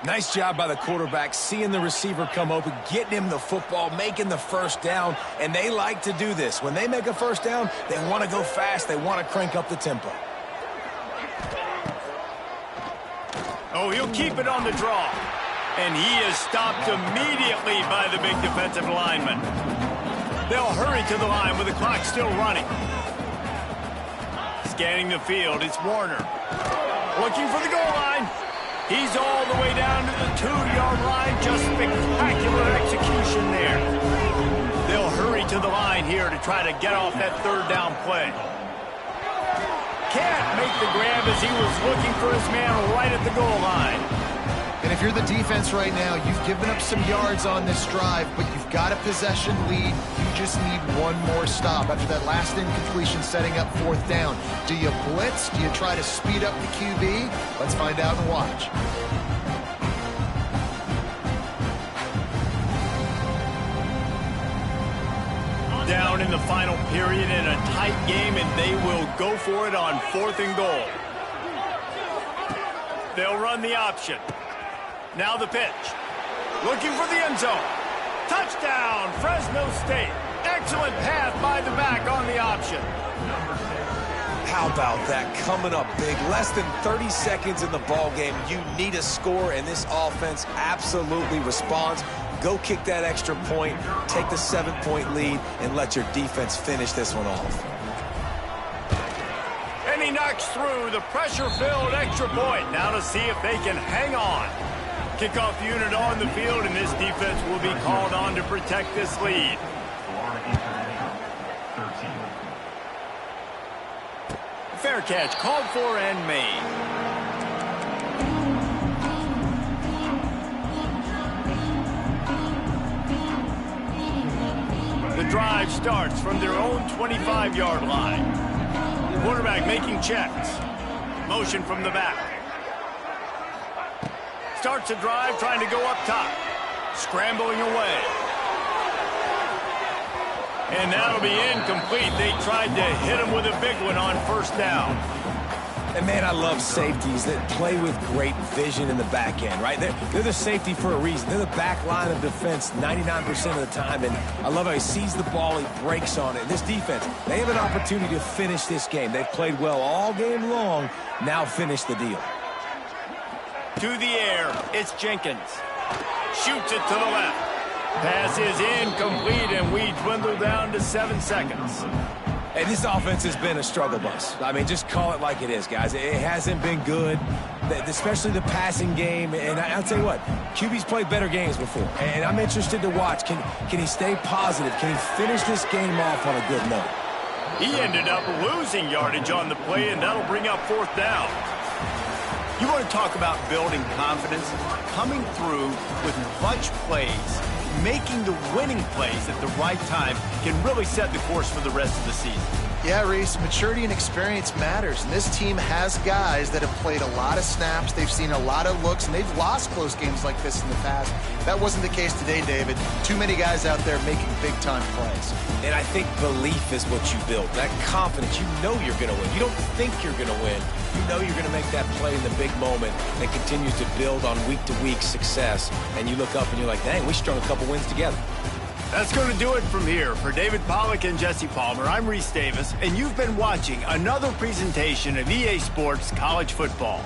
Nice job by the quarterback, seeing the receiver come open, getting him the football, making the 1st down, and they like to do this. When they make a 1st down, they want to go fast. They want to crank up the tempo. Oh, he'll keep it on the draw. And he is stopped immediately by the big defensive lineman. They'll hurry to the line with the clock still running. Scanning the field, it's Warner. Looking for the goal line. He's all the way down to the 2-yard line. Just spectacular execution there. They'll hurry to the line here to try to get off that 3rd down play. Can't make the grab as he was looking for his man right at the goal line. And if you're the defense right now, you've given up some yards on this drive, but you've got a possession lead. You just need one more stop after that last incompletion setting up 4th down. Do you blitz? Do you try to speed up the QB? Let's find out and watch. Down in the final period in a tight game, and they will go for it on 4th and goal. They'll run the option. Now the pitch. Looking for the end zone. Touchdown, Fresno State. Excellent pass by the back on the option. How about that? Coming up big. Less than 30 seconds in the ball game. You need a score, and this offense absolutely responds. Go kick that extra point, take the 7-point lead, and let your defense finish this one off. And he knocks through the pressure-filled extra point. Now to see if they can hang on. Kickoff unit on the field, and this defense will be called on to protect this lead. Fair catch called for and made. The drive starts from their own 25-yard line. Quarterback making checks. Motion from the back. Starts a drive trying to go up top. Scrambling away. And that'll be incomplete. They tried to hit him with a big one on 1st down. And, man, I love safeties that play with great vision in the back end, right? They're the safety for a reason. They're the back line of defense 99% of the time. And I love how he sees the ball, he breaks on it. And this defense, they have an opportunity to finish this game. They've played well all game long. Now finish the deal. To the air, it's Jenkins. Shoots it to the left. Pass is incomplete, and we dwindle down to 7 seconds. And this offense has been a struggle bus. I mean, just call it like it is, guys. It hasn't been good, especially the passing game. And I'll tell you what, QB's played better games before. And I'm interested to watch. Can he stay positive? Can he finish this game off on a good note? He ended up losing yardage on the play, and that'll bring up 4th down. You want to talk about building confidence? Coming through with clutch plays, making the winning plays at the right time can really set the course for the rest of the season. Yeah, Reese, maturity and experience matters. And this team has guys that have played a lot of snaps. They've seen a lot of looks, and they've lost close games like this in the past. That wasn't the case today, David. Too many guys out there making big-time plays. And I think belief is what you build. That confidence, you know you're going to win. You don't think you're going to win. You know you're going to make that play in the big moment that continues to build on week-to-week success. And you look up and you're like, dang, we strung a couple wins together. That's going to do it from here. For David Pollack and Jesse Palmer, I'm Reese Davis, and you've been watching another presentation of EA Sports College Football.